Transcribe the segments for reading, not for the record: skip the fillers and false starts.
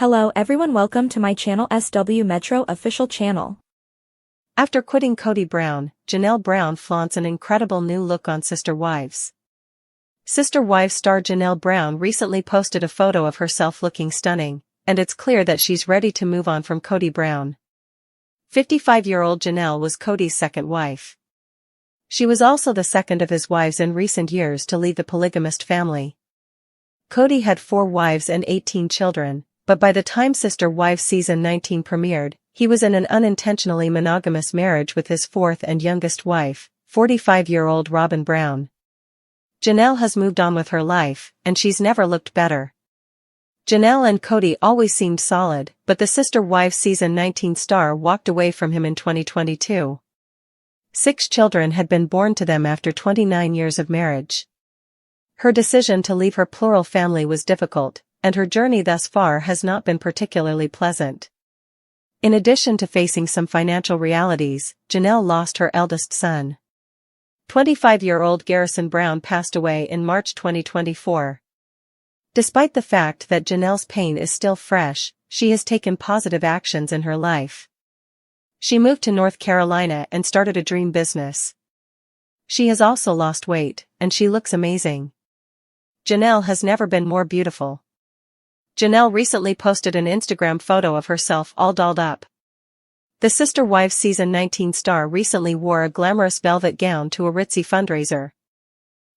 Hello everyone, welcome to my channel SW Metro official channel. After quitting Kody Brown, Janelle Brown flaunts an incredible new look on Sister Wives. Sister Wives star Janelle Brown recently posted a photo of herself looking stunning, and it's clear that she's ready to move on from Kody Brown. 55-year-old Janelle was Kody's second wife. She was also the second of his wives in recent years to leave the polygamist family. Kody had 4 wives and 18 children, but by the time Sister Wives season 19 premiered, he was in an unintentionally monogamous marriage with his 4th and youngest wife, 45-year-old Robyn Brown. Janelle has moved on with her life, and she's never looked better. Janelle and Kody always seemed solid, but the Sister Wives season 19 star walked away from him in 2022. 6 children had been born to them after 29 years of marriage. Her decision to leave her plural family was difficult, and her journey thus far has not been particularly pleasant. In addition to facing some financial realities, Janelle lost her eldest son. 25-year-old Garrison Brown passed away in March 2024. Despite the fact that Janelle's pain is still fresh, she has taken positive actions in her life. She moved to North Carolina and started a dream business. She has also lost weight, and she looks amazing. Janelle has never been more beautiful. Janelle recently posted an Instagram photo of herself all dolled up. The Sister Wives season 19 star recently wore a glamorous velvet gown to a ritzy fundraiser.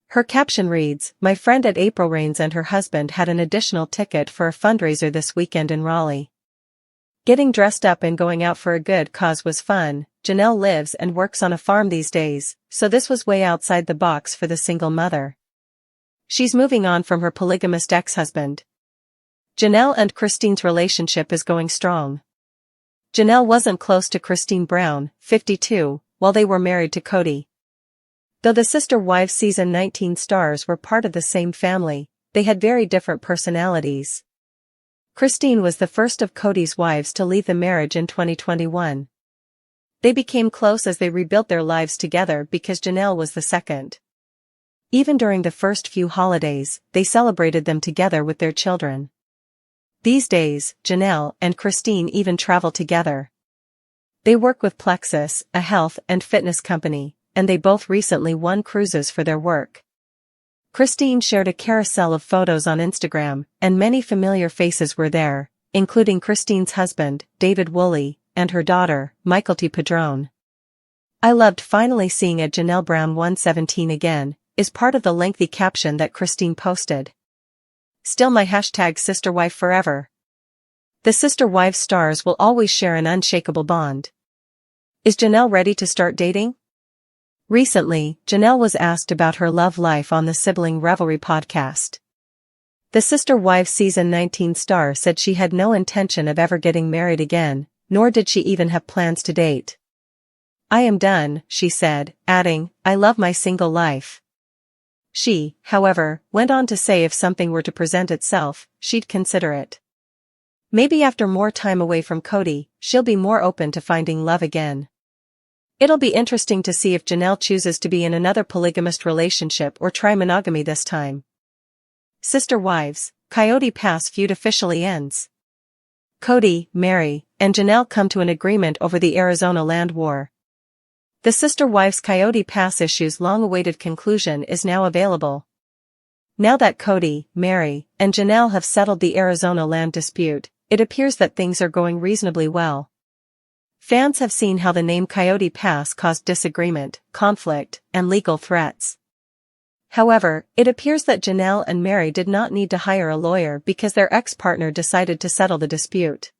Her caption reads, "My friend at April Rains and her husband had an additional ticket for a fundraiser this weekend in Raleigh. Getting dressed up and going out for a good cause was fun." Janelle lives and works on a farm these days, so this was way outside the box for the single mother. She's moving on from her polygamist ex-husband. Janelle and Christine's relationship is going strong. Janelle wasn't close to Christine Brown, 52, while they were married to Kody. Though the Sister Wives season 19 stars were part of the same family, they had very different personalities. Christine was the first of Kody's wives to leave the marriage in 2021. They became close as they rebuilt their lives together because Janelle was the second. Even during the first few holidays, they celebrated them together with their children. These days, Janelle and Christine even travel together. They work with Plexus, a health and fitness company, and they both recently won cruises for their work. Christine shared a carousel of photos on Instagram, and many familiar faces were there, including Christine's husband, David Woolley, and her daughter, Mykelty Padron. "I loved finally seeing a Janelle Brown 117 again," is part of the lengthy caption that Christine posted. "Still my #SisterWife forever." The Sister Wives stars will always share an unshakable bond. Is Janelle ready to start dating? Recently, Janelle was asked about her love life on the Sibling Revelry podcast. The Sister Wives season 19 star said she had no intention of ever getting married again, nor did she even have plans to date. "I am done," she said, adding, "I love my single life." She, however, went on to say if something were to present itself, she'd consider it. Maybe after more time away from Kody, she'll be more open to finding love again. It'll be interesting to see if Janelle chooses to be in another polygamist relationship or try monogamy this time. Sister Wives, Coyote Pass feud officially ends. Kody, Mary, and Janelle come to an agreement over the Arizona land war. The Sister Wives Coyote Pass issue's long-awaited conclusion is now available. Now that Kody, Mary, and Janelle have settled the Arizona land dispute, it appears that things are going reasonably well. Fans have seen how the name Coyote Pass caused disagreement, conflict, and legal threats. However, it appears that Janelle and Mary did not need to hire a lawyer because their ex-partner decided to settle the dispute.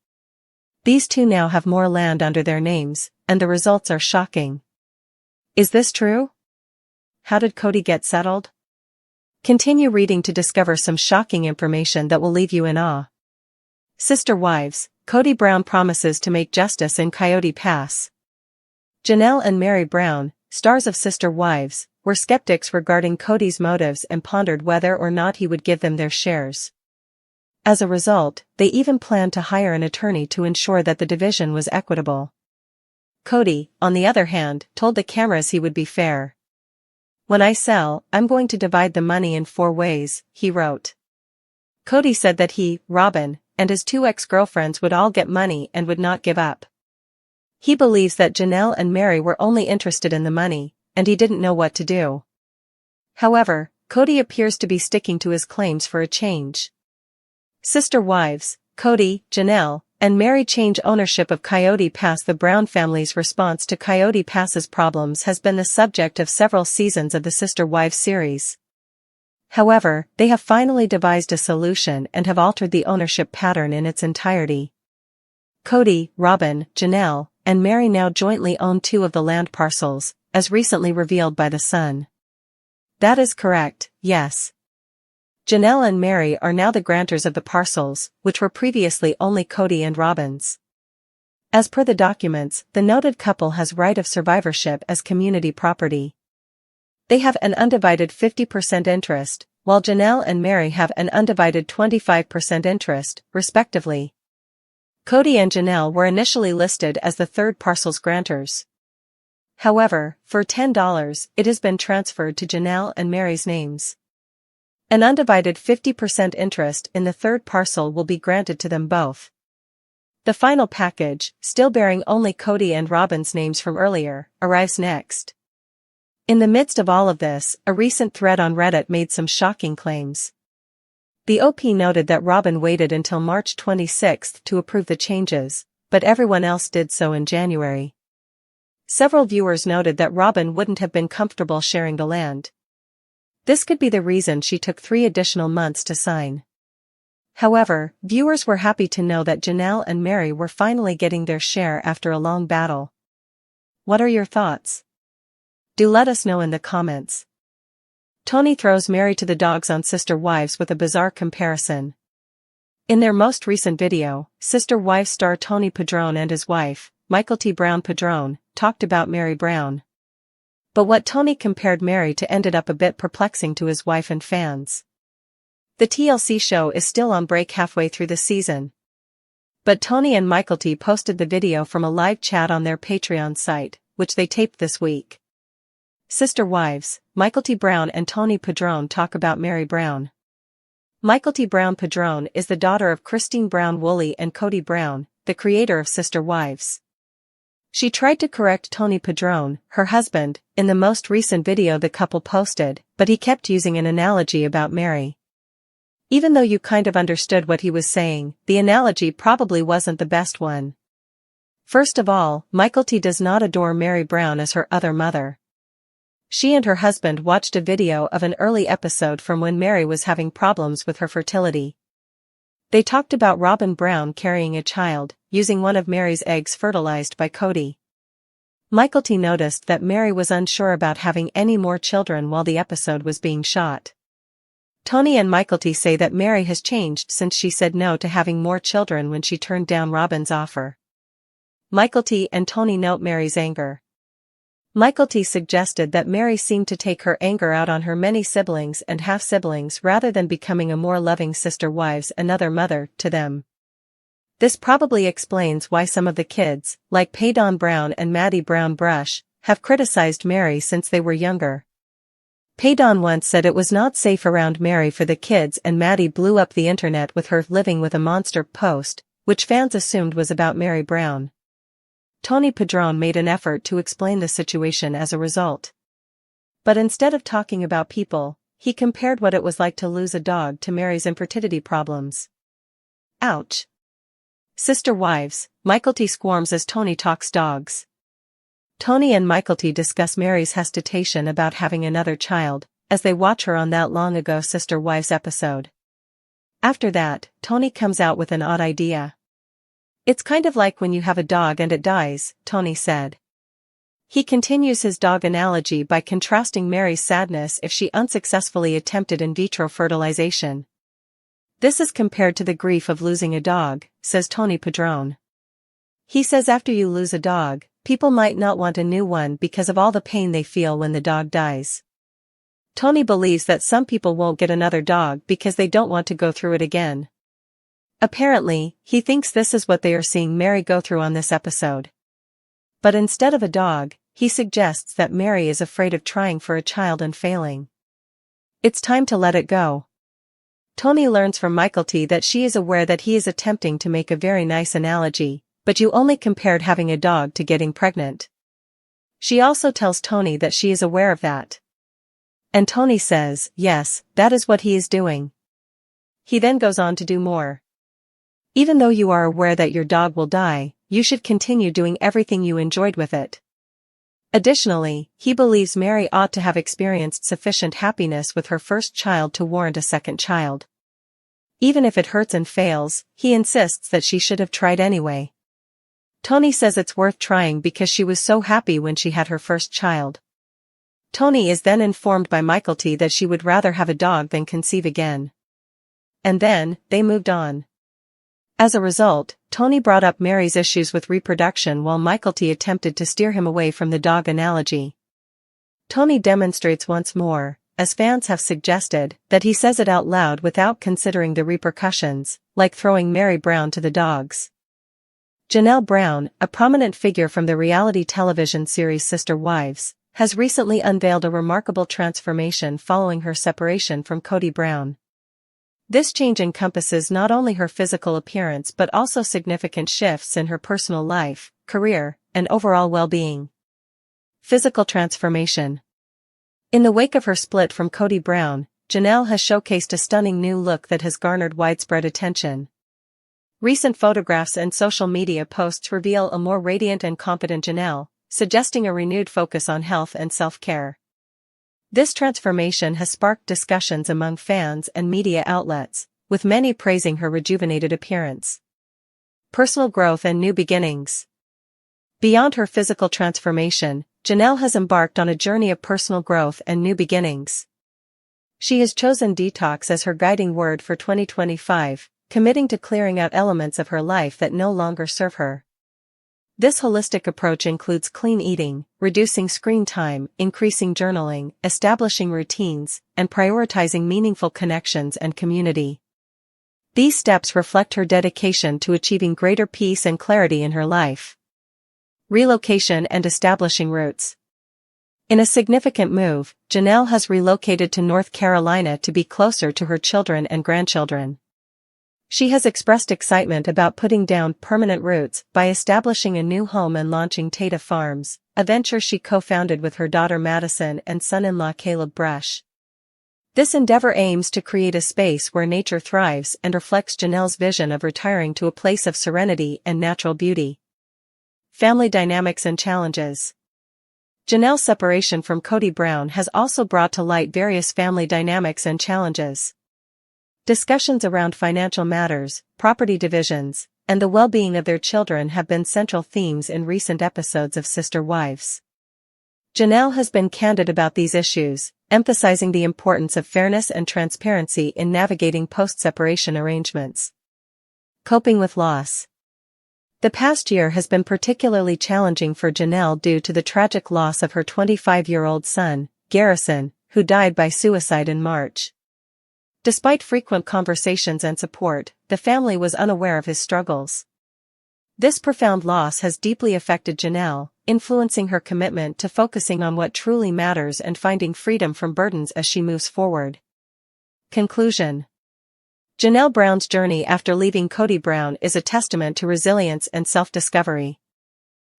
These two now have more land under their names, and the results are shocking. Is this true? How did Kody get settled? Continue reading to discover some shocking information that will leave you in awe. Sister Wives, Kody Brown promises to make justice in Coyote Pass. Janelle and Mary Brown, stars of Sister Wives, were skeptics regarding Kody's motives and pondered whether or not he would give them their shares. As a result, they even planned to hire an attorney to ensure that the division was equitable. Kody, on the other hand, told the cameras he would be fair. "When I sell, I'm going to divide the money in 4 ways," he wrote. Kody said that he, Robyn, and his two ex-girlfriends would all get money and would not give up. He believes that Janelle and Mary were only interested in the money, and he didn't know what to do. However, Kody appears to be sticking to his claims for a change. Sister wives, Kody, Janelle, and Mary change ownership of Coyote Pass. The Brown family's response to Coyote Pass's problems has been the subject of several seasons of the Sister Wives series. However, they have finally devised a solution and have altered the ownership pattern in its entirety. Kody, Robyn, Janelle, and Mary now jointly own 2 of the land parcels, as recently revealed by The Sun. That is correct, yes. Janelle and Mary are now the grantors of the parcels, which were previously only Kody and Robyn's. As per the documents, the noted couple has right of survivorship as community property. They have an undivided 50% interest, while Janelle and Mary have an undivided 25% interest, respectively. Kody and Janelle were initially listed as the third parcel's grantors. However, for $10, it has been transferred to Janelle and Mary's names. An undivided 50% interest in the third parcel will be granted to them both. The final package, still bearing only Kody and Robyn's names from earlier, arrives next. In the midst of all of this, a recent thread on Reddit made some shocking claims. The OP noted that Robyn waited until March 26 to approve the changes, but everyone else did so in January. Several viewers noted that Robyn wouldn't have been comfortable sharing the land. This could be the reason she took 3 additional months to sign. However, viewers were happy to know that Janelle and Mary were finally getting their share after a long battle. What are your thoughts? Do let us know in the comments. Tony throws Mary to the dogs on Sister Wives with a bizarre comparison. In their most recent video, Sister Wives star Tony Padron and his wife, Mykelty Brown Padron, talked about Mary Brown. But what Tony compared Mary to ended up a bit perplexing to his wife and fans. The TLC show is still on break halfway through the season. But Tony and Mykelty posted the video from a live chat on their Patreon site, which they taped this week. Sister Wives, Mykelty Brown and Tony Padron talk about Mary Brown. Mykelty Brown Padron is the daughter of Christine Brown Woolley and Kody Brown, the creator of Sister Wives. She tried to correct Tony Padron, her husband, in the most recent video the couple posted, but he kept using an analogy about Mary. Even though you kind of understood what he was saying, the analogy probably wasn't the best one. First of all, Mykelty does not adore Mary Brown as her other mother. She and her husband watched a video of an early episode from when Mary was having problems with her fertility. They talked about Robyn Brown carrying a child, using one of Mary's eggs fertilized by Kody. Mykelty noticed that Mary was unsure about having any more children while the episode was being shot. Tony and Mykelty say that Mary has changed since she said no to having more children when she turned down Robyn's offer. Mykelty and Tony note Mary's anger. Mykelty suggested that Mary seemed to take her anger out on her many siblings and half-siblings rather than becoming a more loving sister wives another mother to them. This probably explains why some of the kids, like Paydon Brown and Maddie Brown Brush, have criticized Mary since they were younger. Paydon once said it was not safe around Mary for the kids, and Maddie blew up the internet with her living with a monster post, which fans assumed was about Mary Brown. Tony Padron made an effort to explain the situation as a result. But instead of talking about people, he compared what it was like to lose a dog to Mary's infertility problems. Ouch. Sister Wives, Mykelty squirms as Tony talks dogs. Tony and Mykelty discuss Mary's hesitation about having another child, as they watch her on that long ago Sister Wives episode. After that, Tony comes out with an odd idea. It's kind of like when you have a dog and it dies, Tony said. He continues his dog analogy by contrasting Mary's sadness if she unsuccessfully attempted in vitro fertilization. This is compared to the grief of losing a dog, says Tony Padron. He says after you lose a dog, people might not want a new one because of all the pain they feel when the dog dies. Tony believes that some people won't get another dog because they don't want to go through it again. Apparently, he thinks this is what they are seeing Mary go through on this episode. But instead of a dog, he suggests that Mary is afraid of trying for a child and failing. It's time to let it go. Tony learns from Mykelty that she is aware that he is attempting to make a very nice analogy, but you only compared having a dog to getting pregnant. She also tells Tony that she is aware of that. And Tony says, yes, that is what he is doing. He then goes on to do more. Even though you are aware that your dog will die, you should continue doing everything you enjoyed with it. Additionally, he believes Mary ought to have experienced sufficient happiness with her first child to warrant a second child. Even if it hurts and fails, he insists that she should have tried anyway. Tony says it's worth trying because she was so happy when she had her first child. Tony is then informed by Mykelty that she would rather have a dog than conceive again. And then, they moved on. As a result, Tony brought up Mary's issues with reproduction while Mykelty attempted to steer him away from the dog analogy. Tony demonstrates once more, as fans have suggested, that he says it out loud without considering the repercussions, like throwing Mary Brown to the dogs. Janelle Brown, a prominent figure from the reality television series Sister Wives, has recently unveiled a remarkable transformation following her separation from Kody Brown. This change encompasses not only her physical appearance but also significant shifts in her personal life, career, and overall well-being. Physical transformation. In the wake of her split from Kody Brown, Janelle has showcased a stunning new look that has garnered widespread attention. Recent photographs and social media posts reveal a more radiant and confident Janelle, suggesting a renewed focus on health and self-care. This transformation has sparked discussions among fans and media outlets, with many praising her rejuvenated appearance. Personal growth and new beginnings. Beyond her physical transformation, Janelle has embarked on a journey of personal growth and new beginnings. She has chosen detox as her guiding word for 2025, committing to clearing out elements of her life that no longer serve her. This holistic approach includes clean eating, reducing screen time, increasing journaling, establishing routines, and prioritizing meaningful connections and community. These steps reflect her dedication to achieving greater peace and clarity in her life. Relocation and establishing roots. In a significant move, Janelle has relocated to North Carolina to be closer to her children and grandchildren. She has expressed excitement about putting down permanent roots by establishing a new home and launching Tata Farms, a venture she co-founded with her daughter Madison and son-in-law Caleb Brush. This endeavor aims to create a space where nature thrives and reflects Janelle's vision of retiring to a place of serenity and natural beauty. Family dynamics and challenges. Janelle's separation from Kody Brown has also brought to light various family dynamics and challenges. Discussions around financial matters, property divisions, and the well-being of their children have been central themes in recent episodes of Sister Wives. Janelle has been candid about these issues, emphasizing the importance of fairness and transparency in navigating post-separation arrangements. Coping with loss. The past year has been particularly challenging for Janelle due to the tragic loss of her 25-year-old son, Garrison, who died by suicide in March. Despite frequent conversations and support, the family was unaware of his struggles. This profound loss has deeply affected Janelle, influencing her commitment to focusing on what truly matters and finding freedom from burdens as she moves forward. Conclusion. Janelle Brown's journey after leaving Kody Brown is a testament to resilience and self-discovery.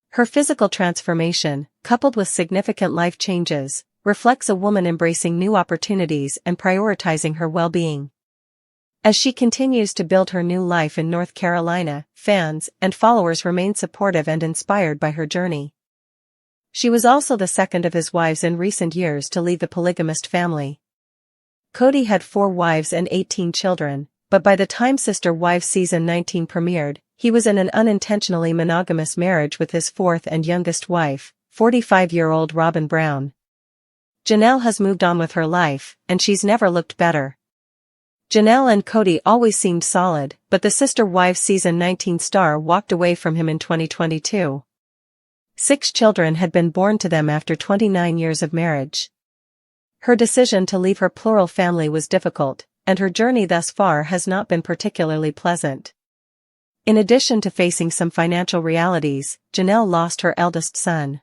Her physical transformation, coupled with significant life changes, reflects a woman embracing new opportunities and prioritizing her well-being. As she continues to build her new life in North Carolina, fans and followers remain supportive and inspired by her journey. She was also the second of his wives in recent years to leave the polygamist family. Kody had 4 wives and 18 children, but by the time Sister Wives Season 19 premiered, he was in an unintentionally monogamous marriage with his 4th and youngest wife, 45-year-old Robyn Brown. Janelle has moved on with her life, and she's never looked better. Janelle and Kody always seemed solid, but the Sister Wives Season 19 star walked away from him in 2022. 6 children had been born to them after 29 years of marriage. Her decision to leave her plural family was difficult, and her journey thus far has not been particularly pleasant. In addition to facing some financial realities, Janelle lost her eldest son.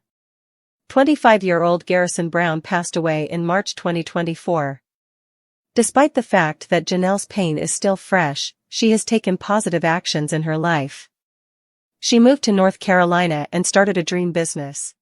25-year-old Garrison Brown passed away in March 2024. Despite the fact that Janelle's pain is still fresh, she has taken positive actions in her life. She moved to North Carolina and started a dream business.